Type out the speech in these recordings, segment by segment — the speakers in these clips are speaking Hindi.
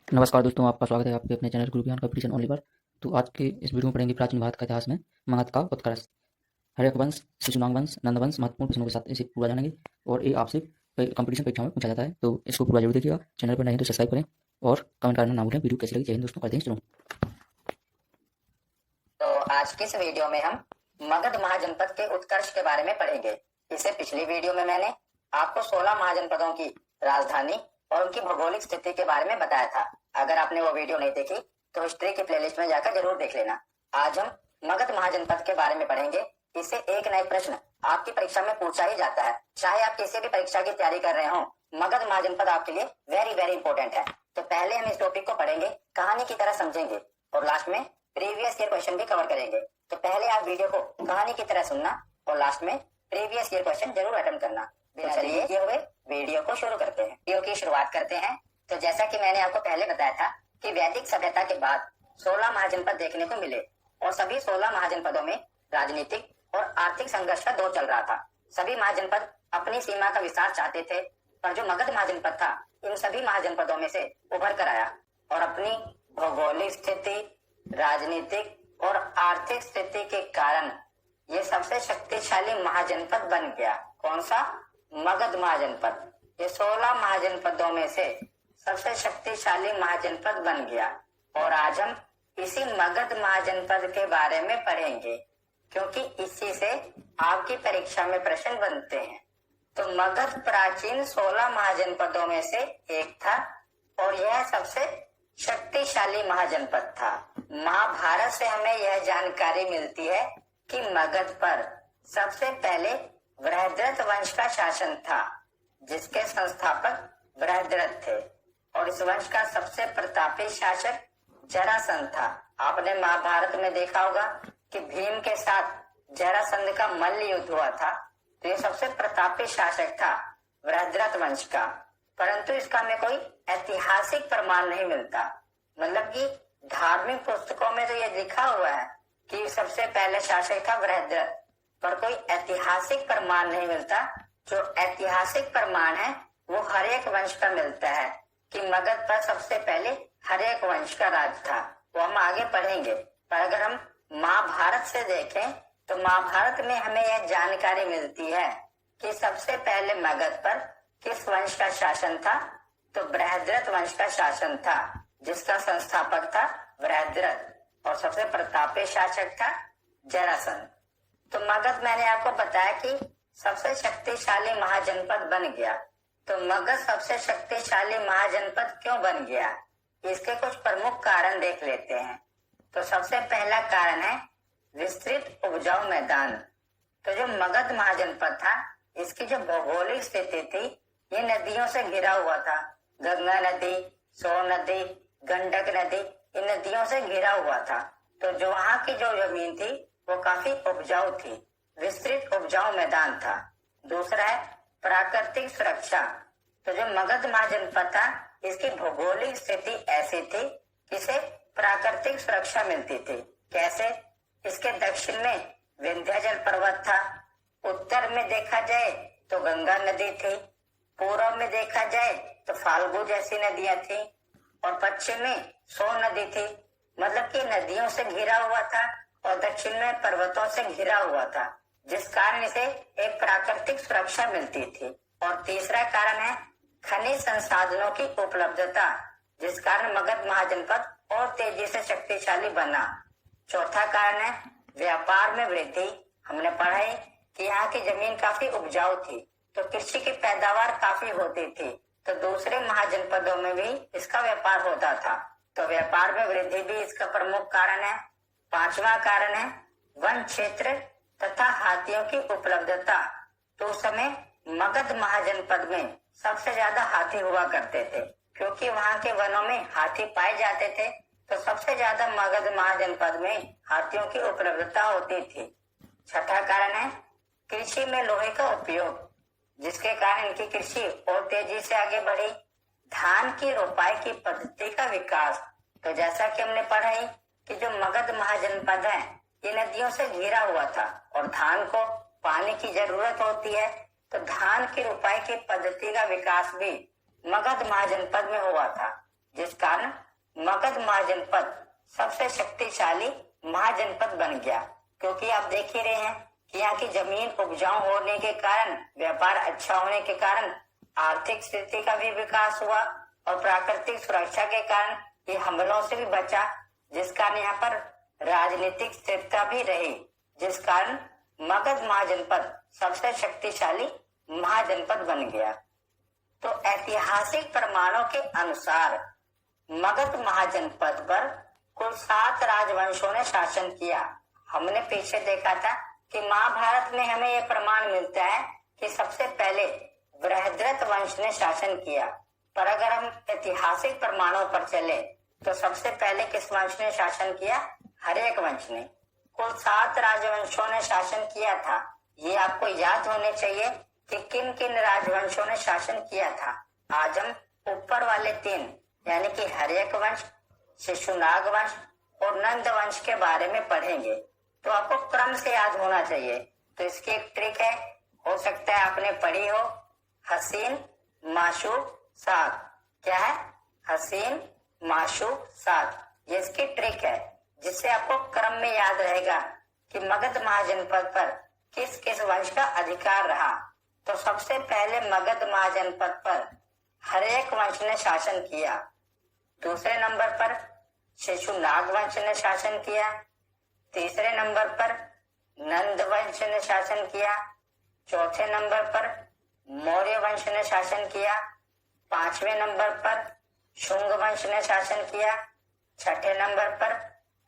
नमस्कार दोस्तों, आपका स्वागत है आपके अपने चैनल गुरु ज्ञान कॉम्पिटिशन ओनली पर। तो आज के इस वीडियो में पढ़ेंगे प्राचीन भारत का इतिहास में मगध का उत्कर्ष। हर्यक वंश, शिशुनाग वंश, नंद वंश महत्वपूर्ण प्रश्नों के साथ इसे पूरा जानेंगे और ये आपसे कंपटीशन परीक्षाओं में पूछा जाता है, तो इसको पूरा जरूर देखिएगा। चैनल पर नए हैं तो सब्सक्राइब करें और कमेंट करना ना भूलें। वीडियो कैसी लगी? जय हिंद दोस्तों, करते हैं शुरू। तो आज की इस वीडियो में हम मगध महाजनपद के उत्कर्ष के बारे में पढ़ेंगे। इससे पिछली वीडियो में मैंने आपको 16 महाजनपदों की राजधानी और उनकी भौगोलिक स्थिति के बारे में बताया था। अगर आपने वो वीडियो नहीं देखी तो हिस्ट्री की प्लेलिस्ट में जाकर जरूर देख लेना। आज हम मगध महाजनपद के बारे में पढ़ेंगे। इससे एक नए प्रश्न आपकी परीक्षा में पूछा ही जाता है, चाहे आप किसी भी परीक्षा की तैयारी कर रहे हो। मगध महाजनपद आपके लिए वेरी वेरी इंपॉर्टेंट है। तो पहले हम इस टॉपिक को पढ़ेंगे, कहानी की तरह समझेंगे और लास्ट में प्रीवियस ईयर क्वेश्चन भी कवर करेंगे। तो पहले आप वीडियो को कहानी की तरह सुनना और लास्ट में प्रीवियस ईयर क्वेश्चन जरूर अटेम्प्ट करना। तो चलिए किए हुए वीडियो को शुरू करते हैं। वीडियो की शुरुआत करते हैं। तो जैसा कि मैंने आपको पहले बताया था कि वैदिक सभ्यता के बाद 16 महाजनपद देखने को मिले और सभी 16 महाजनपदों में राजनीतिक और आर्थिक संघर्ष का दौर चल रहा था। सभी महाजनपद अपनी सीमा का विस्तार चाहते थे, पर जो मगध महाजनपद था इन सभी महाजनपदों में से उभर कर आया और अपनी भौगोलिक स्थिति, राजनीतिक और आर्थिक स्थिति के कारण ये सबसे शक्तिशाली महाजनपद बन गया। कौन सा? मगध महाजनपद। ये 16 महाजनपदों में से सबसे शक्तिशाली महाजनपद बन गया और आज हम इसी मगध महाजनपद के बारे में पढ़ेंगे, क्योंकि इसी से आपकी परीक्षा में प्रश्न बनते हैं। तो मगध प्राचीन 16 महाजनपदों में से एक था और यह सबसे शक्तिशाली महाजनपद था। महाभारत से हमें यह जानकारी मिलती है कि मगध पर सबसे पहले बृहद्रथ वंश का शासन था, जिसके संस्थापक बृहद्रथ थे और इस वंश का सबसे प्रतापी शासक जरासंध था। आपने महाभारत में देखा होगा कि भीम के साथ जरासंध का मल्ल युद्ध हुआ था, तो ये सबसे प्रतापी शासक था बृहद्रथ वंश का। परंतु इसका हमें कोई ऐतिहासिक प्रमाण नहीं मिलता। मतलब कि धार्मिक पुस्तकों में तो ये लिखा हुआ है कि सबसे पहले शासक था बृहद्रथ, पर कोई ऐतिहासिक प्रमाण नहीं मिलता। जो ऐतिहासिक प्रमाण है वो हर्यक वंश का मिलता है कि मगध पर सबसे पहले हर्यक वंश का राज था। वो हम आगे पढ़ेंगे। पर अगर हम महाभारत से देखें तो महाभारत में हमें यह जानकारी मिलती है कि सबसे पहले मगध पर किस वंश का शासन था? तो बृहद्रथ वंश का शासन था, जिसका संस्थापक था बृहद्रथ और सबसे प्रतापी शासक था जरासंध। तो मगध मैंने आपको बताया कि सबसे शक्तिशाली महाजनपद बन गया। तो मगध सबसे शक्तिशाली महाजनपद क्यों बन गया? इसके कुछ प्रमुख कारण देख लेते हैं। तो सबसे पहला कारण है विस्तृत उपजाऊ मैदान। तो जो मगध महाजनपद था इसकी जो भौगोलिक स्थिति थी ये नदियों से घिरा हुआ था। गंगा नदी, सोन नदी, गंडक नदी, इन नदियों से घिरा हुआ था। तो जो वहाँ की जो जमीन थी वो काफी उपजाऊ थी, विस्तृत उपजाऊ मैदान था। दूसरा है प्राकृतिक सुरक्षा। तो जो मगध महाजनपद था इसकी भौगोलिक स्थिति ऐसी थी कि इसे प्राकृतिक सुरक्षा मिलती थी। कैसे? इसके दक्षिण में विंध्याचल पर्वत था, उत्तर में देखा जाए तो गंगा नदी थी, पूर्व में देखा जाए तो फाल्गु जैसी नदियां थी और पश्चिम में सोन नदी थी। मतलब कि नदियों से घिरा हुआ था और दक्षिण में पर्वतों से घिरा हुआ था, जिस कारण इसे एक प्राकृतिक सुरक्षा मिलती थी। और तीसरा कारण है खनिज संसाधनों की उपलब्धता, जिस कारण मगध महाजनपद और तेजी से शक्तिशाली बना। चौथा कारण है व्यापार में वृद्धि। हमने पढ़ा है कि यहाँ की जमीन काफी उपजाऊ थी, तो कृषि की पैदावार काफी होती थी, तो दूसरे महाजनपदों में भी इसका व्यापार होता था। तो व्यापार में वृद्धि भी इसका प्रमुख कारण है। पांचवा कारण है वन क्षेत्र तथा हाथियों की उपलब्धता। तो उस समय मगध महाजनपद में सबसे ज्यादा हाथी हुआ करते थे, क्योंकि वहाँ के वनों में हाथी पाए जाते थे। तो सबसे ज्यादा मगध महाजनपद में हाथियों की उपलब्धता होती थी। छठा कारण है कृषि में लोहे का उपयोग, जिसके कारण इनकी कृषि और तेजी से आगे बढ़ी। धान की रोपाई की पद्धति का विकास। तो जैसा कि हमने पढ़ा है कि जो मगध महाजनपद है ये नदियों से घिरा हुआ था और धान को पानी की जरूरत होती है, तो धान की रोपाई की पद्धति का विकास भी मगध महाजनपद में हुआ था, जिस कारण मगध महाजनपद सबसे शक्तिशाली महाजनपद बन गया। क्योंकि आप देख ही रहे हैं कि यहाँ की जमीन उपजाऊ होने के कारण, व्यापार अच्छा होने के कारण आर्थिक स्थिति का भी विकास हुआ और प्राकृतिक सुरक्षा के कारण ये हमलों से भी बचा, जिस कारण यहाँ पर राजनीतिक स्थिरता भी रही, जिस कारण मगध महाजनपद सबसे शक्तिशाली महाजनपद बन गया। तो ऐतिहासिक प्रमाणों के अनुसार मगध महाजनपद पर कुल 7 राजवंशों ने शासन किया। हमने पीछे देखा था कि महाभारत में हमें यह प्रमाण मिलता है कि सबसे पहले बृहद्रथ वंश ने शासन किया। पर अगर हम ऐतिहासिक प्रमाणों पर चले तो सबसे पहले किस वंश ने शासन किया? हर्यक वंश ने। कुल 7 राजवंशों ने शासन किया था। ये आपको याद होने चाहिए कि किन किन राजवंशों ने शासन किया था। आज हम ऊपर वाले 3 यानी कि हर्यक वंश, शिशुनाग वंश और नंद वंश के बारे में पढ़ेंगे। तो आपको क्रम से याद होना चाहिए। तो इसकी एक ट्रिक है, हो सकता है आपने पढ़ी हो, हसीन माशूक सात। क्या है? हसीन माशूक सात। ये इसकी ट्रिक है जिससे आपको क्रम में याद रहेगा कि मगध महाजनपद पर किस किस वंश का अधिकार रहा। तो सबसे पहले मगध महाजनपद पर हर्यक वंश ने शासन किया। दूसरे नंबर पर शिशुनाग वंश ने शासन किया। तीसरे नंबर पर नंद वंश ने शासन किया। चौथे नंबर पर मौर्य वंश ने शासन किया। 5वें नंबर पर शुंग वंश ने शासन किया। 6ठे नंबर पर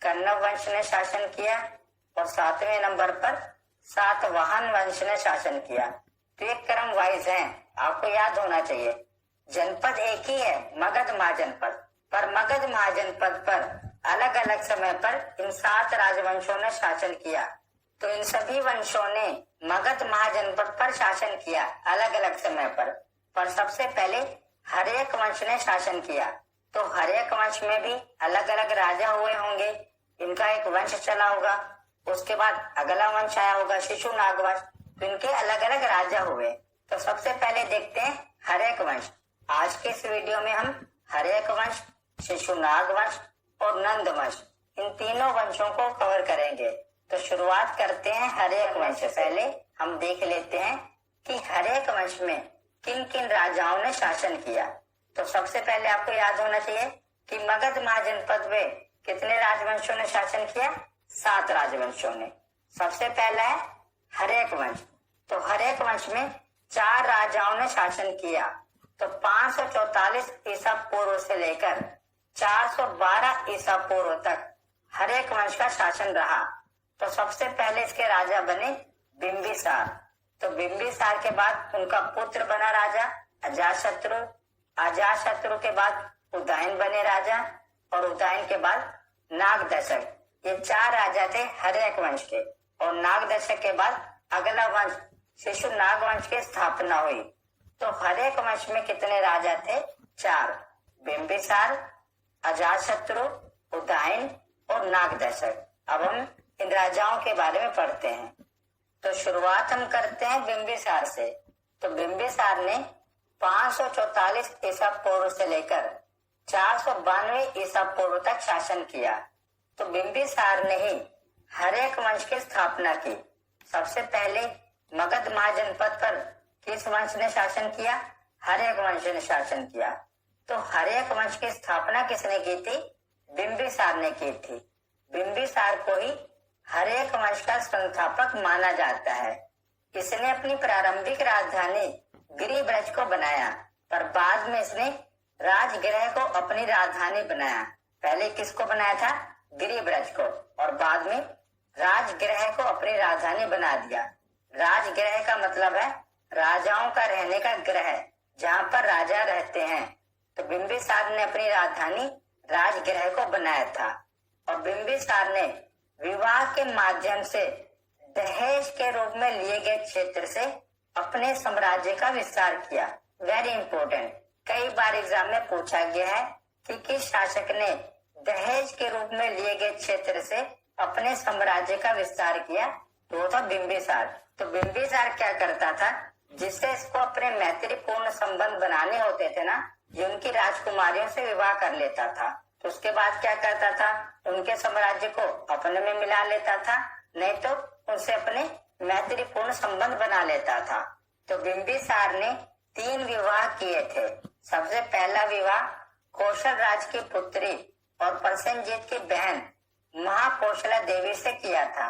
कण्व वंश ने शासन किया और 7वें नंबर पर सातवाहन वंश ने शासन किया। तो ये क्रम वाइज है, आपको याद होना चाहिए। जनपद एक ही है, मगध महाजनपद, पर मगध महाजनपद पर अलग अलग समय पर इन 7 राजवंशों ने शासन किया। तो इन सभी वंशों ने मगध महाजनपद पर शासन किया अलग अलग समय पर सबसे पहले हर्यक वंश ने शासन किया। तो हर्यक वंश में भी अलग अलग राजा हुए होंगे, इनका एक वंश चला होगा। उसके बाद अगला वंश आया होगा शिशुनाग वंश, तो इनके अलग अलग राजा हुए। तो सबसे पहले देखते हैं हर्यक वंश। आज के इस वीडियो में हम हर्यक वंश, शिशुनाग वंश और नंद वंश, इन तीनों वंशों को कवर करेंगे। तो शुरुआत करते हैं हर्यक वंश से। पहले हम देख लेते हैं कि हर्यक वंश में किन किन राजाओं ने शासन किया। तो सबसे पहले आपको याद होना चाहिए कि मगध महाजनपद में कितने राजवंशों ने शासन किया? 7 राजवंशों ने। सबसे पहला है हर्यक वंश। तो हर्यक वंश में 4 राजाओं ने शासन किया। तो 544 ईसा पूर्व से लेकर 412 ईसा पूर्व तक हर्यक वंश का शासन रहा। तो सबसे पहले इसके राजा बने बिंबिसार। तो बिंबिसार के बाद उनका पुत्र बना राजा अजातशत्रु। अजातशत्रु के बाद उदयन बने राजा और उदयन के बाद नागदशक। ये 4 राजा थे हर्यक वंश के। और नागदशक के बाद अगला वंश शिशुनाग वंश की स्थापना हुई। तो हर्यक वंश में कितने राजा थे? 4, बिंबिसार, अजातशत्रु, उदयन और नागदशक। अब हम इन राजाओं के बारे में पढ़ते हैं। तो शुरुआत हम करते हैं बिंबिसार से। तो बिंबिसार ने 544 ईसा पूर्व से लेकर 492 ईसा पूर्व तक शासन किया। तो बिंबिसार ने ही हर्यक वंश की स्थापना की। सबसे पहले मगध महाजनपद पर किस वंश ने शासन किया? हर्यक वंश ने शासन किया। तो हर्यक वंश की स्थापना किसने की थी? बिंबिसार ने की थी। बिंबिसार को ही हर्यक वंश का संस्थापक माना जाता है। इसने अपनी प्रारंभिक राजधानी गिरिब्रज को बनाया, पर बाद में इसने राजगृह को अपनी राजधानी बनाया। पहले किसको बनाया था? गिरिब्रज को, और बाद में राजगृह को अपनी राजधानी बना दिया। राजगृह का मतलब है राजाओं का रहने का ग्रह, जहाँ पर राजा रहते हैं। तो बिंबिसार ने अपनी राजधानी राजगृह को बनाया था। और बिंबिसार ने विवाह के माध्यम से दहेज के रूप में लिए गए क्षेत्र से अपने साम्राज्य का विस्तार किया। वेरी इंपॉर्टेंट, कई बार एग्जाम में पूछा गया है कि किस शासक ने दहेज के रूप में लिए गए क्षेत्र से अपने साम्राज्य का विस्तार किया? तो वो था बिंबिसार। तो बिंबिसार क्या करता था, जिससे इसको अपने मैत्रीपूर्ण संबंध बनाने होते थे ना, ये उनकी राजकुमारियों से विवाह कर लेता था। तो उसके बाद क्या करता था, उनके साम्राज्य को अपने में मिला लेता था, नहीं तो उनसे अपने मैत्रीपूर्ण संबंध बना लेता था। तो बिंबिसार ने 3 विवाह किए थे। सबसे पहला विवाह कौशल राज की पुत्री और प्रसेनजीत की बहन महाकौशला देवी से किया था।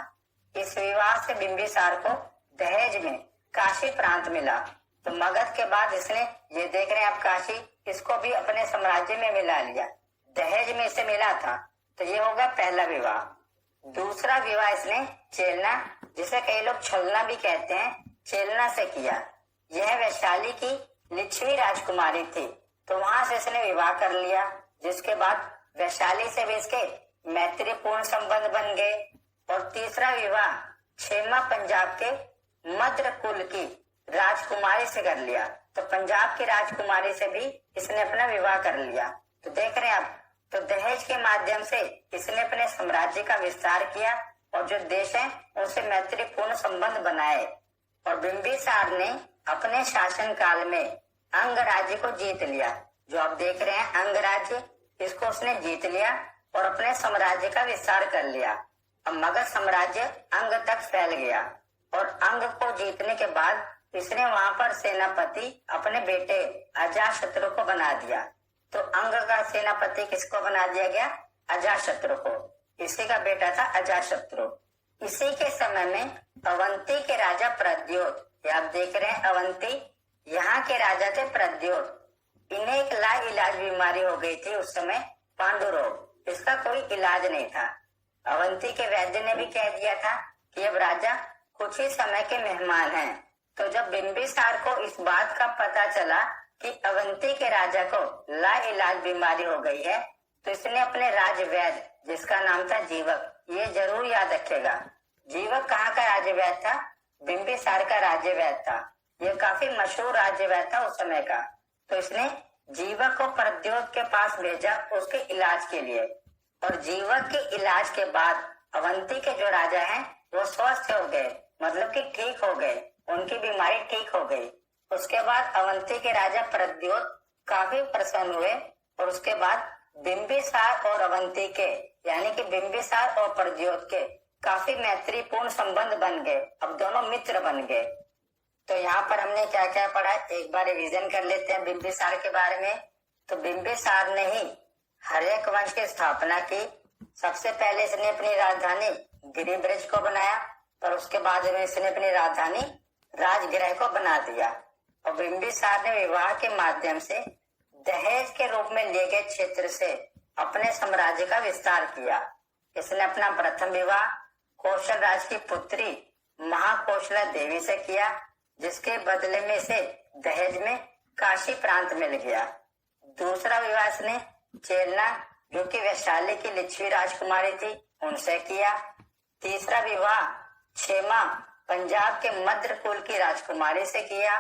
इस विवाह से बिंबिसार को दहेज में काशी प्रांत मिला। तो मगध के बाद इसने, ये देख रहे हैं आप काशी, इसको भी अपने साम्राज्य में मिला लिया, दहेज में इसे मिला था। तो ये होगा पहला विवाह। दूसरा विवाह इसने चेलना, जिसे कई लोग छलना भी कहते हैं, चेलना से किया। यह वैशाली की लिच्छवी राजकुमारी थी। तो वहां से इसने विवाह कर लिया, जिसके बाद वैशाली से भी इसके मैत्रीपूर्ण संबंध बन गए। और तीसरा विवाह क्षेमा पंजाब के मद्र कुल की राजकुमारी से कर लिया। तो पंजाब की राजकुमारी से भी इसने अपना विवाह कर लिया। तो देख रहे हैं आप, तो दहेज के माध्यम से इसने अपने साम्राज्य का विस्तार किया और जो देश है उनसे मैत्रीपूर्ण संबंध बनाए। और बिंबिसार ने अपने शासन काल में अंग राज्य को जीत लिया। जो आप देख रहे हैं अंग राज्य, इसको उसने जीत लिया और अपने साम्राज्य का विस्तार कर लिया। अब मगध साम्राज्य अंग तक फैल गया और अंग को जीतने के बाद इसने वहां पर सेनापति अपने बेटे अजातशत्रु को बना दिया। तो अंग का सेनापति किसको बना दिया गया? अजातशत्रु को। इसी का बेटा था अजातशत्रु। इसी के समय में अवंती के राजा प्रद्योत, ये आप देख रहे हैं अवंती, यहाँ के राजा थे प्रद्योत। इन्हें एक लाइलाज बीमारी हो गई थी उस समय, पांडु रोग। इसका कोई इलाज नहीं था। अवंती के वैद्य ने भी कह दिया था कि अब राजा कुछ ही समय के मेहमान हैं। तो जब बिंबिसार को इस बात का पता चला कि अवंती के राजा को लाइलाज बीमारी हो गई है, तो इसने अपने राजवैद्य, जिसका नाम था जीवक, ये जरूर याद रखेगा। जीवक कहाँ का राजवैद्य था? बिंबिसार का राजवैद्य था। ये काफी मशहूर राजवैद्य था उस समय का। तो इसने जीवक को प्रद्योत के पास भेजा उसके इलाज के लिए। और जीवक के इलाज के बाद अवंती के जो राजा हैं वो स्वस्थ हो गए, मतलब कि ठीक हो गए, उनकी बीमारी ठीक हो गई। उसके बाद अवंती के राजा प्रद्योत काफी प्रसन्न हुए और उसके बाद बिंबिसार और अवंती के, यानी कि बिंबिसार और प्रद्योत के काफी मैत्रीपूर्ण संबंध बन गए। अब दोनों मित्र बन गए। तो यहाँ पर हमने क्या क्या पढ़ा, एक बार रिवीजन कर लेते हैं बिंबिसार के बारे में। तो बिंबिसार ने ही हर्यक वंश की स्थापना की। सबसे पहले इसने अपनी राजधानी गिरिब्रज को बनाया और उसके बाद में इसने अपनी राजधानी राजगृह को बना दिया। और बिंबिसार ने विवाह के माध्यम से दहेज के रूप में लिए गए क्षेत्र से अपने साम्राज्य का विस्तार किया। इसने अपना प्रथम विवाह कौशल राज की पुत्री महाकौशला देवी से किया, जिसके बदले में इसे दहेज में काशी प्रांत मिल गया। दूसरा विवाह इसने चेलना, जो कि वैशाली की लिच्छवी राजकुमारी थी, उनसे किया। तीसरा विवाह क्षेमा पंजाब के मद्र कुल की राजकुमारी से किया।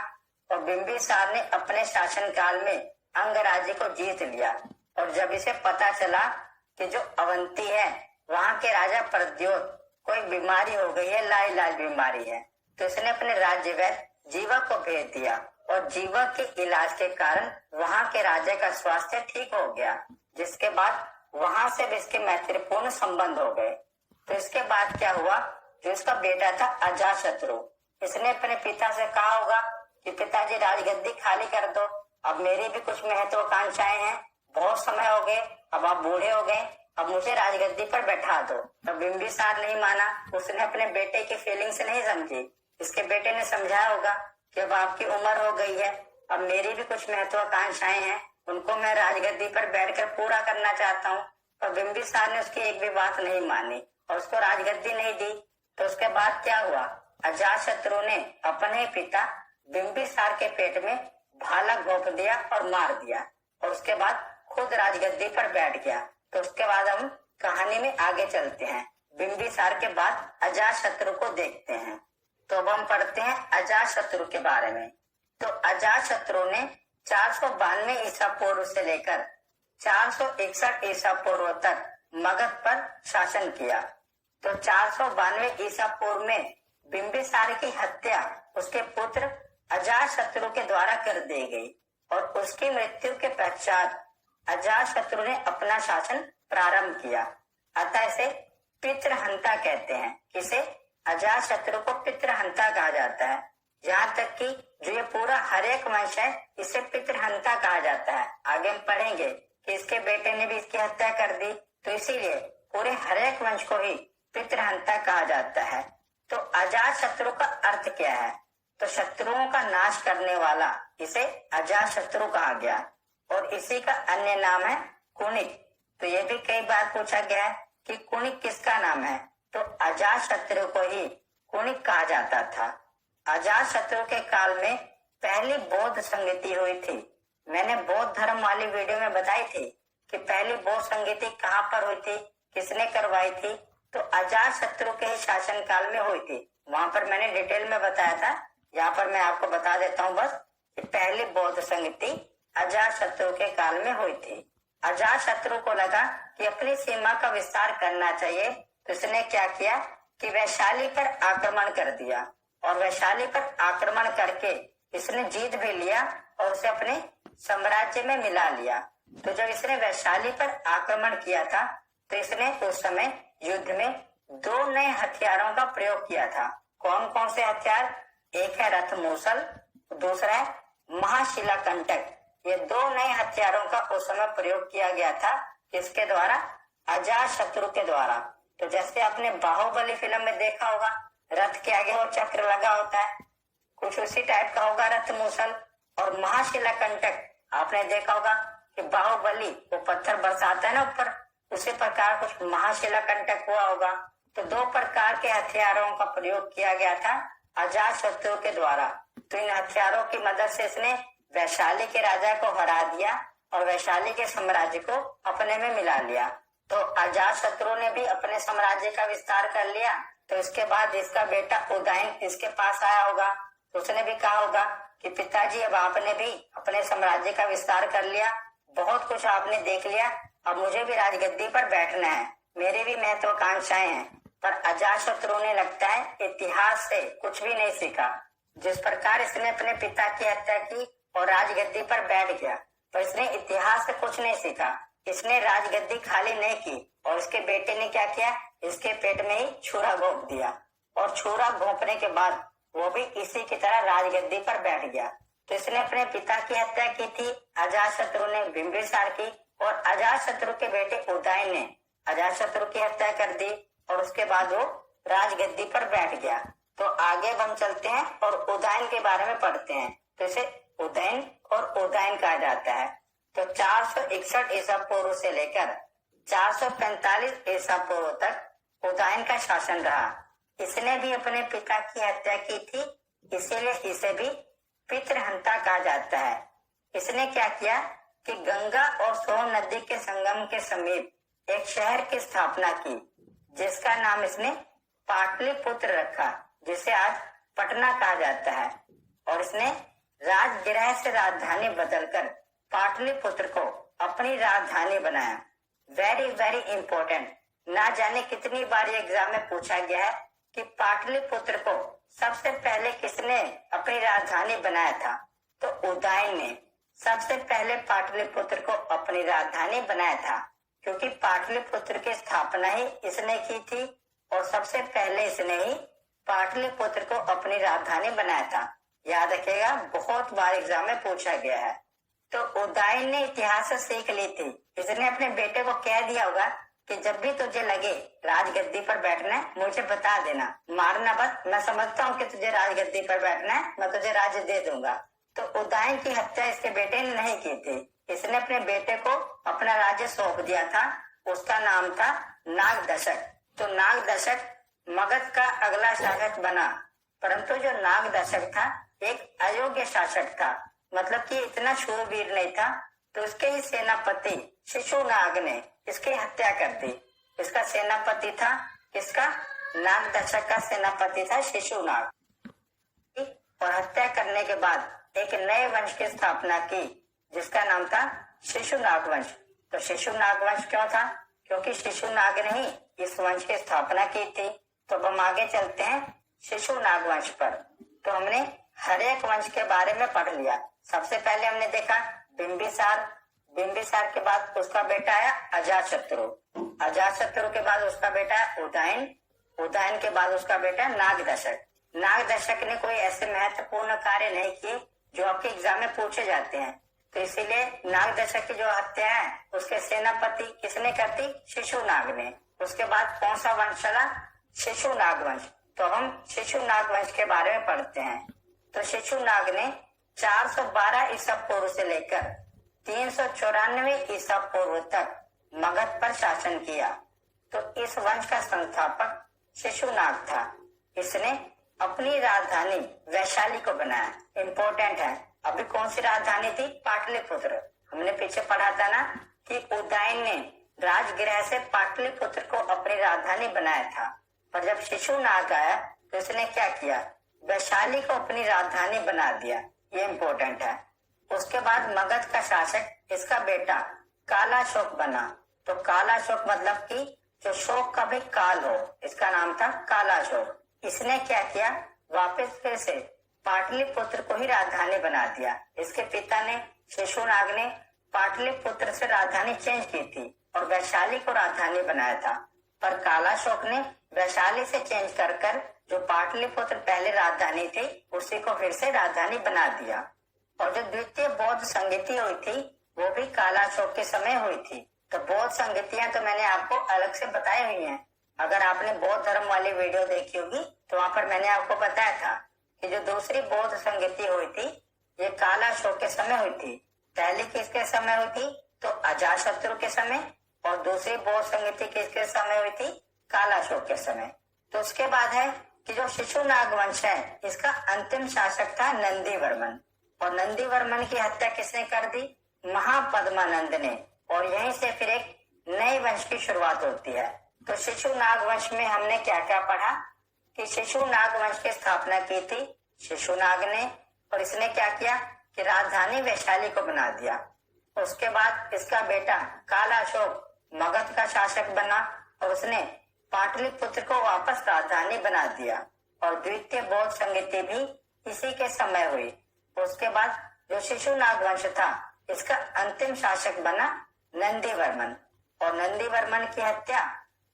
और बिंबिसार ने अपने शासन काल में अंग राज्य को जीत लिया। और जब इसे पता चला कि जो अवंती है वहां के राजा प्रद्योत कोई बीमारी हो गई है, लाइलाज बीमारी है, तो इसने अपने राज्यवैद्य जीवक को भेज दिया। और जीवक के इलाज के कारण वहां के राजा का स्वास्थ्य ठीक हो गया, जिसके बाद वहां से भी इसके मैत्रीपूर्ण संबंध हो गए। तो इसके बाद क्या हुआ, जो इसका बेटा था अजातशत्रु, इसने अपने पिता से कहा होगा कि पिताजी राजगद्दी खाली कर दो, अब मेरी भी कुछ महत्वाकांक्षाएं हैं, बहुत समय हो गए, अब आप बूढ़े हो गए, अब मुझे राजगद्दी पर बैठा दो। तो बिंबिसार नहीं माना, उसने अपने बेटे की फीलिंग्स नहीं समझी। इसके बेटे ने समझाया होगा कि अब आपकी उम्र हो गई है, अब मेरी भी कुछ महत्वाकांक्षाएं हैं, उनको मैं राजगद्दी पर बैठकर पूरा करना चाहता हूँ। और बिंबिसार ने उसकी एक भी बात नहीं मानी और उसको राजगद्दी नहीं दी। तो उसके बाद क्या हुआ, अजातशत्रु ने अपने पिता बिंबिसार के पेट में भाला घोंप दिया और मार दिया और उसके बाद खुद राजगद्दी पर बैठ गया। तो उसके बाद हम कहानी में आगे चलते हैं, बिंबिसार के बाद अजातशत्रु को देखते हैं। तो अब हम पढ़ते हैं अजातशत्रु के बारे में। तो अजातशत्रु ने 492 ईसा पूर्व से लेकर 461 ईसा पूर्व तक मगध पर शासन किया। तो 492 ईसा पूर्व में बिंबिसार की हत्या उसके पुत्र अजातशत्रु के द्वारा कर दी गई। और उसकी मृत्यु के पश्चात अजातशत्रु ने अपना शासन प्रारंभ किया। अतः इसे पितृहंता कहते हैं। किसे? अजातशत्रु को पितृहंता कहा जाता है। यहाँ तक कि जो ये पूरा हर्यक वंश है इसे पितृहंता कहा जाता है। आगे हम पढ़ेंगे कि इसके बेटे ने भी इसकी हत्या कर दी, तो इसीलिए पूरे हर्यक वंश को ही पितृहंता कहा जाता है। तो अजातशत्रु का अर्थ क्या है? तो शत्रुओं का नाश करने वाला, इसे अजातशत्रु कहा गया। और इसी का अन्य नाम है कुणिक। तो ये भी कई बार पूछा गया है कि कुणिक किसका नाम है, तो अजातशत्रु को ही कुणिक कहा जाता था। अजातशत्रु के काल में पहली बौद्ध संगति हुई थी। मैंने बौद्ध धर्म वाली वीडियो में बताई थी कि पहली बौद्ध संगति कहाँ पर हुई थी, किसने करवाई थी, तो अजातशत्रु के शासन काल में हुई थी। वहां पर मैंने डिटेल में बताया था, यहाँ पर मैं आपको बता देता हूँ बस कि पहली बौद्ध संगति अजातशत्रु के काल में हुई थी। अजातशत्रु को लगा कि अपनी सीमा का विस्तार करना चाहिए, तो इसने क्या किया कि वैशाली पर आक्रमण कर दिया और वैशाली पर आक्रमण करके इसने जीत भी लिया और उसे अपने साम्राज्य में मिला लिया। तो जब इसने वैशाली पर आक्रमण किया था तो इसने उस समय युद्ध में दो नए हथियारों का प्रयोग किया था। कौन कौन से हथियार? एक है रथ मूसल, दूसरा है महाशिलाकंटक। ये दो नए हथियारों का उस समय प्रयोग किया गया था। किसके द्वारा? अजातशत्रु के द्वारा। तो जैसे आपने बाहुबली फिल्म में देखा होगा, रथ के आगे वो चक्र लगा होता है, कुछ उसी टाइप का होगा रथ मूसल। और महाशिलाकंटक आपने देखा होगा कि बाहुबली वो पत्थर बरसाता है ना ऊपर, उसी प्रकार कुछ महाशिलाकंटक हुआ होगा। तो दो प्रकार के हथियारों का प्रयोग किया गया था अजातशत्रु के द्वारा। तो इन हथियारों की मदद से इसने वैशाली के राजा को हरा दिया और वैशाली के साम्राज्य को अपने में मिला लिया। तो अजातशत्रु ने भी अपने साम्राज्य का विस्तार कर लिया। तो इसके बाद इसका बेटा उदयन इसके पास आया होगा, तो उसने भी कहा होगा कि पिताजी अब आपने भी अपने साम्राज्य का विस्तार कर लिया, बहुत कुछ आपने देख लिया, अब मुझे भी राजगद्दी पर बैठना है, मेरी भी महत्वाकांक्षाएं हैं। पर अजातशत्रु ने लगता है इतिहास से कुछ भी नहीं सीखा। जिस प्रकार इसने अपने पिता की हत्या की और राजगद्दी पर बैठ गया, तो इसने इतिहास से कुछ नहीं सीखा। इसने राजगद्दी खाली नहीं की और इसके बेटे ने क्या किया, इसके पेट में ही छुरा घोंप दिया और छुरा घोंपने के बाद वो भी इसी की तरह राजगद्दी पर बैठ गया। तो इसने अपने पिता की हत्या की थी अजातशत्रु ने बिंबिसार की, और अजातशत्रु के बेटे उदयन ने अजातशत्रु की हत्या कर दी और उसके बाद वो राजगद्दी पर बैठ गया। तो आगे हम चलते हैं और उदयन के बारे में पढ़ते हैं। तो इसे उदयन और उदयन कहा जाता है। तो 461 ईसा पूर्व से लेकर 445 ईसा पूर्व तक उदयन का शासन रहा। इसने भी अपने पिता की हत्या की थी, इसीलिए इसे भी पितृहंता कहा जाता है। इसने क्या किया कि गंगा और सोन नदी के संगम के समीप एक शहर की स्थापना की, जिसका नाम इसने पाटलिपुत्र रखा, जिसे आज पटना कहा जाता है। और इसने राजगृह से राजधानी बदलकर पाटलिपुत्र को अपनी राजधानी बनाया। वेरी वेरी इंपॉर्टेंट, ना जाने कितनी बार ये एग्जाम में पूछा गया है कि पाटलिपुत्र को सबसे पहले किसने अपनी राजधानी बनाया था, तो उदयन ने सबसे पहले पाटलिपुत्र को अपनी राजधानी बनाया था, क्योंकि पाटलिपुत्र की स्थापना ही इसने की थी और सबसे पहले इसने ही पाटलिपुत्र को अपनी राजधानी बनाया था। याद रखिएगा, बहुत बार एग्जाम में पूछा गया है। तो उदयन ने इतिहास से सीख ली थी। इसने अपने बेटे को कह दिया होगा कि जब भी तुझे लगे राजगद्दी पर बैठना है मुझे बता देना, मारना मत, मैं समझता हूँ कि तुझे राजगद्दी पर बैठना है, मैं तुझे राज्य दे दूंगा। तो उदयन की हत्या इसके बेटे ने नहीं की थी। इसने अपने बेटे को अपना राज्य सौंप दिया था, उसका नाम था नागदशक। तो नागदशक मगध का अगला शासक बना, परंतु जो नागदशक था एक अयोग्य शासक था, मतलब कि इतना शूरवीर नहीं था। तो उसके ही सेनापति शिशुनाग ने इसकी हत्या कर दी। इसका सेनापति था किसका? नागदशक का सेनापति था शिशुनाग। और हत्या करने के बाद एक नए वंश की स्थापना की, जिसका नाम था शिशुनाग वंश। तो शिशुनाग वंश क्यों था? क्योंकि शिशुनाग ने ही इस वंश की स्थापना की थी। तो अब हम आगे चलते हैं शिशुनाग वंश पर। तो हमने हर एक वंश के बारे में पढ़ लिया, सबसे पहले हमने देखा बिंबिसार, बिंबिसार के बाद उसका बेटा आया अजातशत्रु, अजातशत्रु के बाद उसका बेटा है उदयन, उदयन के बाद उसका बेटा नागदशक। नागदशक ने कोई ऐसे महत्वपूर्ण कार्य नहीं किए जो आपके एग्जाम में पूछे जाते हैं, तो इसीलिए नागदशक की जो हत्या है उसके सेनापति किसने कर दी? शिशुनाग ने। उसके बाद कौन सा वंश चला? शिशुनाग वंश। तो हम शिशुनाग वंश के बारे में पढ़ते हैं। तो शिशुनाग ने 412 ईसा पूर्व से लेकर 394 ईसा पूर्व तक मगध पर शासन किया। तो इस वंश का संस्थापक शिशुनाग था। इसने अपनी राजधानी वैशाली को बनाया। इंपॉर्टेंट है, अभी कौन सी राजधानी थी? पाटलिपुत्र। हमने पीछे पढ़ा था ना कि उदयन ने राजगृह से पाटलिपुत्र को अपनी राजधानी बनाया था, पर जब शिशुनाग आया तो इसने क्या किया? वैशाली को अपनी राजधानी बना दिया। ये इंपॉर्टेंट है। उसके बाद मगध का शासक इसका बेटा कालाशोक बना। तो कालाशोक मतलब कि जो शोक का भी काल हो, इसका नाम था कालाशोक। इसने क्या किया? वापस फिर से पाटलिपुत्र को ही राजधानी बना दिया। इसके पिता ने शिशुनाग ने पाटलिपुत्र से राजधानी चेंज की थी और वैशाली को राजधानी बनाया था, पर कालाशोक ने वैशाली से चेंज कर कर जो पाटलिपुत्र पहले राजधानी थी उसी को फिर से राजधानी बना दिया। और जो द्वितीय बौद्ध संगति हुई थी वो भी कालाशोक के समय हुई थी। तो बौद्ध संगतियां तो मैंने आपको अलग से बताई हुई हैं। अगर आपने बौद्ध धर्म वाली वीडियो देखी होगी तो वहां पर मैंने आपको बताया था कि जो दूसरी बौद्ध संगति हुई थी ये कालाशोक के समय हुई थी। पहली किसके समय हुई थी? तो अजातशत्रु के समय, और दूसरी बौद्ध संगति किसके समय हुई थी? कालाशोक के समय। तो उसके बाद है कि जो शिशुनाग वंश है इसका अंतिम शासक था नंदीवर्मन, और नंदीवर्मन की हत्या किसने कर दी? महापद्मानंद ने। और यहीं से फिर एक नए वंश की शुरुआत होती है। तो शिशुनाग वंश में हमने क्या क्या पढ़ा कि शिशुनाग वंश की स्थापना की थी शिशुनाग ने, और इसने क्या किया कि राजधानी वैशाली को बना दिया। उसके बाद इसका बेटा कालाशोक मगध का शासक बना और उसने पाटलिपुत्र को वापस राजधानी बना दिया, और द्वितीय बौद्ध संगति भी इसी के समय हुई। उसके बाद जो शिशुनाग वंश था इसका अंतिम शासक बना नंदीवर्मन, और नंदीवर्मन की हत्या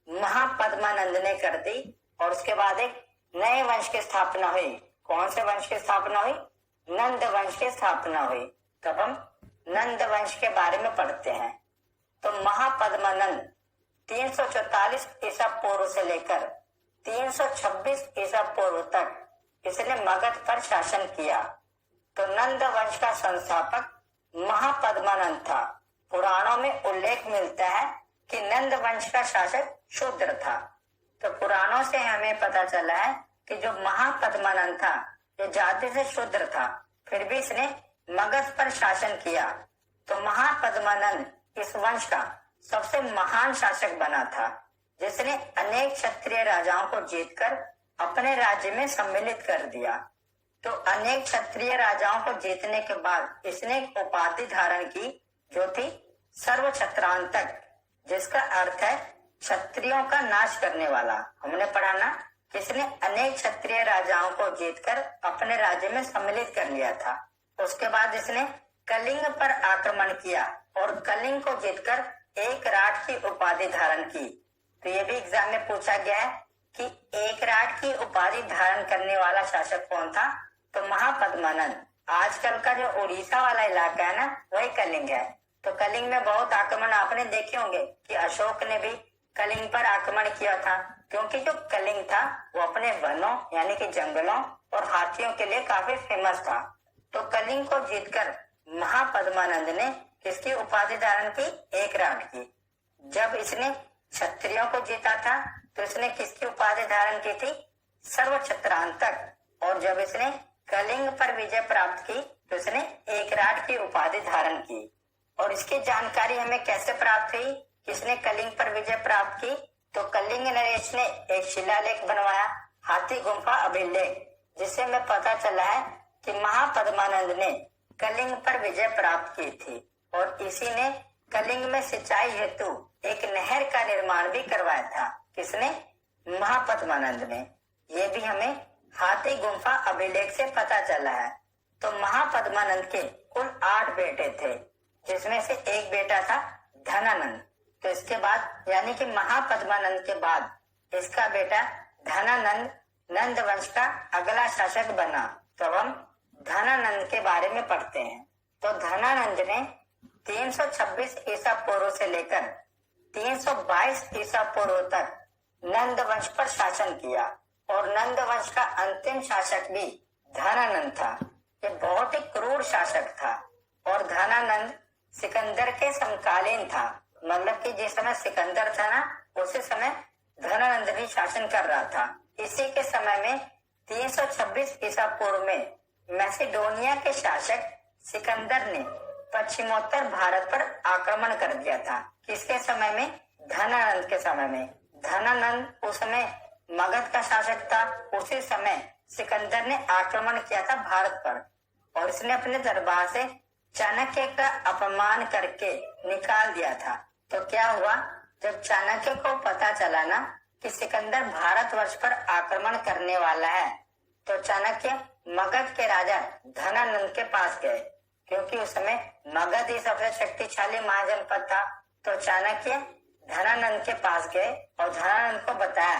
महापद्मानंद ने कर दी। और उसके बाद एक नए वंश की स्थापना हुई। कौन से वंश की स्थापना हुई? नंद वंश की स्थापना हुई। तब हम नंद वंश के बारे में पढ़ते हैं। तो महापद्मानंद 344 ईसा पूर्व से लेकर 326 ईसा पूर्व तक इसने मगध पर शासन किया। तो नंद वंश का संस्थापक महापद्मानंद था। पुराणों में उल्लेख मिलता है कि नंद वंश का शासक शूद्र था। तो पुराणों से हमें पता चला है कि जो महापद्मानंद था ये जाति से शूद्र था, फिर भी इसने मगध पर शासन किया। तो महापद्मानंद इस वंश का सबसे महान शासक बना था, जिसने अनेक क्षत्रिय राजाओं को जीतकर अपने राज्य में सम्मिलित कर दिया। तो अनेक क्षत्रिय राजाओं को जीतने के बाद इसने एक उपाधि धारण की जो थी सर्वक्षत्रांतक, जिसका अर्थ है क्षत्रियों का नाश करने वाला। हमने पढ़ा ना किसने अनेक क्षत्रिय राजाओं को जीतकर अपने राज्य में सम्मिलित कर लिया था। उसके बाद इसने कलिंग पर आक्रमण किया और कलिंग को जीतकर एक राट की उपाधि धारण की। तो ये भी एग्जाम में पूछा गया है कि एक राट की उपाधि धारण करने वाला शासक कौन था? तो महापद्मानंद। आजकल का जो उड़ीसा वाला इलाका है ना वही कलिंग है। तो कलिंग में बहुत आक्रमण आपने देखे होंगे कि अशोक ने भी कलिंग पर आक्रमण किया था, क्योंकि जो कलिंग था वो अपने वनों यानी कि जंगलों और हाथियों के लिए काफी फेमस था। तो कलिंग को जीतकर महापद्मानंद ने किसकी उपाधि धारण की? एक राट की। जब इसने क्षत्रियों को जीता था तो इसने किसकी उपाधि धारण की थी? सर्वक्षत्रांतक। और जब इसने कलिंग पर विजय प्राप्त की तो इसने एक राट की उपाधि धारण की। और इसकी जानकारी हमें कैसे प्राप्त हुई? किसने कलिंग पर विजय प्राप्त की? तो कलिंग नरेश ने एक शिलालेख बनवाया, हाथी गुम्फा अभिलेख, जिससे हमें पता चला है कि महापद्मानंद ने कलिंग पर विजय प्राप्त की थी। और इसी ने कलिंग में सिंचाई हेतु एक नहर का निर्माण भी करवाया था। किसने? महापद्मानंद ने। ये भी हमें हाथी गुम्फा अभिलेख से पता चला है। तो महापद्मानंद के कुल 8 बेटे थे, जिसमें से एक बेटा था धनानंद। तो इसके बाद यानी कि महापद्मानंद के बाद इसका बेटा धनानंद नंद वंश का अगला शासक बना। तो हम धनानंद के बारे में पढ़ते हैं। तो धनानंद ने 326 ईसा पूर्व से लेकर 322 ईसा पूर्व तक नंद वंश पर शासन किया और नंद वंश का अंतिम शासक भी धनानंद था। ये बहुत ही क्रूर शासक था और धनानंद सिकंदर के समकालीन था। मतलब कि जिस समय सिकंदर था ना, उसी समय धनानंद भी शासन कर रहा था। इसी के समय में 326 ईसा पूर्व में मैसिडोनिया के शासक सिकंदर ने पश्चिमोत्तर भारत पर आक्रमण कर दिया था। किसके समय में? धनानंद के समय में। धनानंद उस समय मगध का शासक था। उसी समय सिकंदर ने आक्रमण किया था भारत पर और इसने अपने दरबार से चाणक्य का अपमान करके निकाल दिया था। तो क्या हुआ, जब चाणक्य को पता चला ना कि सिकंदर भारतवर्ष पर आक्रमण करने वाला है, तो चाणक्य मगध के राजा धनानंद के पास गए, क्योंकि उस समय मगध ही सबसे शक्तिशाली महाजनपद था। तो चाणक्य धनानंद के पास गए और धनानंद को बताया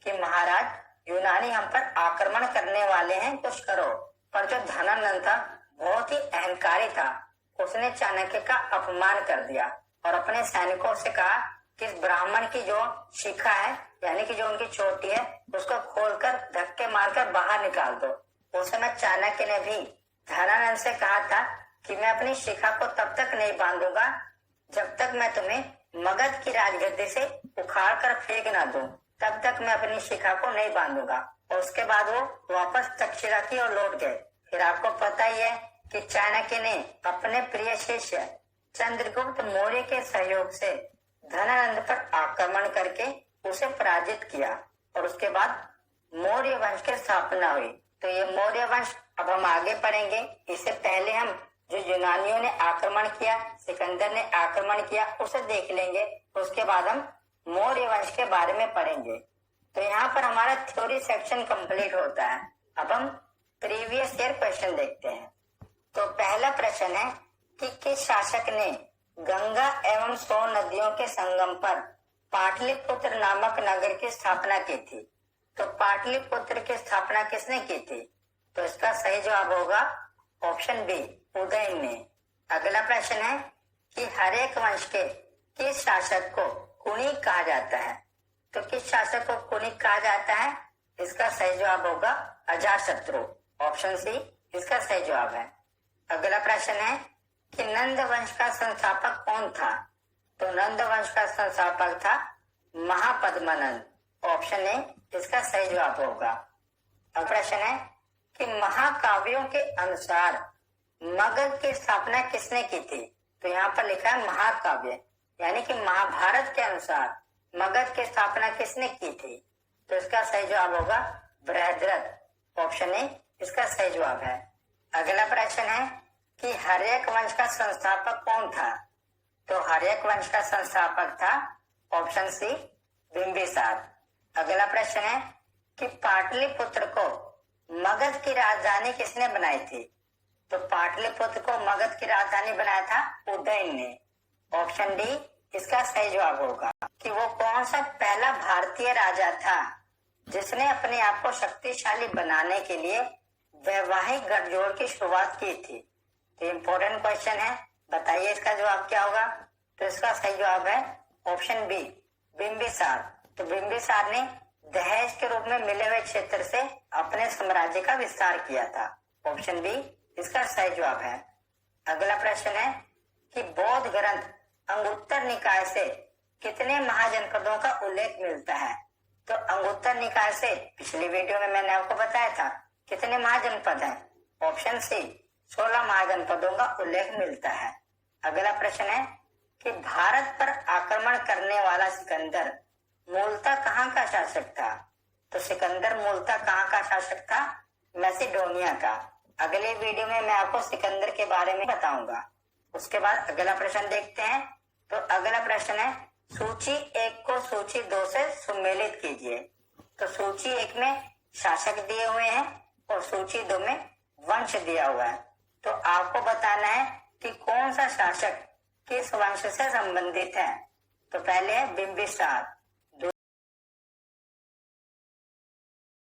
कि महाराज, यूनानी हम पर आक्रमण करने वाले हैं, कुछ करो। पर जो धनानंद था बहुत ही अहंकारी था। उसने चाणक्य का अपमान कर दिया और अपने सैनिकों से कहा कि इस ब्राह्मण की जो शिखा है, यानी कि जो उनकी चोटी है, उसको खोलकर धक्के मारकर बाहर निकाल दो। उस समय चाणक्य ने भी धनानंद से कहा था कि मैं अपनी शिखा को तब तक नहीं बांधूंगा जब तक मैं तुम्हें मगध की राजगद्दी से उखाड़ कर फेंक ना दूं, तब तक मैं अपनी शिखा को नहीं बांधूंगा। और उसके बाद वो वापस तक्षशिला की ओर लौट गए। फिर आपको पता ही है कि चाणक्य ने अपने प्रिय शिष्य चंद्रगुप्त मौर्य के सहयोग से धनानंद पर आक्रमण करके उसे पराजित किया और उसके बाद मौर्य वंश की स्थापना हुई। तो ये मौर्य वंश अब हम आगे पढ़ेंगे। इससे पहले हम जो यूनानियों ने आक्रमण किया, सिकंदर ने आक्रमण किया, उसे देख लेंगे। उसके बाद हम मौर्य वंश के बारे में पढ़ेंगे। तो यहाँ पर हमारा थ्योरी सेक्शन कंप्लीट होता है। अब हम प्रीवियस ईयर क्वेश्चन देखते हैं। तो पहला प्रश्न है कि किस शासक ने गंगा एवं सोन नदियों के संगम पर पाटलिपुत्र नामक नगर की स्थापना की थी? तो पाटलिपुत्र की स्थापना किसने की थी? तो इसका सही जवाब होगा ऑप्शन बी, उदयन ने। अगला प्रश्न है कि हरेक वंश के किस शासक को कुणिक कहा जाता है? तो किस शासक को कुणिक कहा जाता है? इसका सही जवाब होगा अजातशत्रु, ऑप्शन सी इसका सही जवाब है। अगला प्रश्न है कि नंद वंश का संस्थापक कौन था? तो नंद वंश का संस्थापक था महापद्मानंद, ऑप्शन ए इसका सही जवाब होगा। अगला प्रश्न है कि महाकाव्यों के अनुसार मगध की स्थापना किसने की थी? तो यहाँ पर लिखा है महाकाव्य, यानी कि महाभारत के अनुसार मगध की स्थापना किसने की थी? तो इसका सही जवाब होगा बृहद्रथ, ऑप्शन ए इसका सही जवाब है। अगला प्रश्न है कि हर्यक वंश का संस्थापक कौन था? तो हर्यक वंश का संस्थापक था ऑप्शन सी बिंबिसार। अगला प्रश्न है कि पाटलिपुत्र को मगध की राजधानी किसने बनाई थी? तो पाटलिपुत्र को मगध की राजधानी बनाया था उदयन ने, ऑप्शन डी इसका सही जवाब होगा। कि वो कौन सा पहला भारतीय राजा था जिसने अपने आप को शक्तिशाली बनाने के लिए वैवाहिक गठजोड़ की शुरुआत की थी? तो इम्पोर्टेंट क्वेश्चन है, बताइए इसका जवाब क्या होगा? तो इसका सही जवाब है ऑप्शन बी, बिंबिसार। तो बिंबिसार ने दहेज के रूप में मिले हुए क्षेत्र से अपने साम्राज्य का विस्तार किया था, ऑप्शन बी इसका सही जवाब है। अगला प्रश्न है कि बौद्ध ग्रंथ अंगुत्तर निकाय से कितने महाजनपदों का उल्लेख मिलता है? तो अंगुत्तर निकाय से पिछली वीडियो में मैंने आपको बताया था कितने महाजनपद हैं, ऑप्शन सी 16 महाजनपदों का उल्लेख मिलता है। अगला प्रश्न है कि भारत पर आक्रमण करने वाला सिकंदर मूलतः कहाँ का शासक था? तो सिकंदर मूलतः कहाँ का शासक था? मैसिडोनिया का। अगले वीडियो में मैं आपको सिकंदर के बारे में बताऊंगा। उसके बाद अगला प्रश्न देखते हैं। तो अगला प्रश्न है सूची 1 को सूची 2 से सुमेलित कीजिए। तो सूची 1 में शासक दिए हुए हैं और सूची 2 में वंश दिया हुआ है। तो आपको बताना है कि कौन सा शासक किस वंश से संबंधित है। तो पहले है बिंबिसार,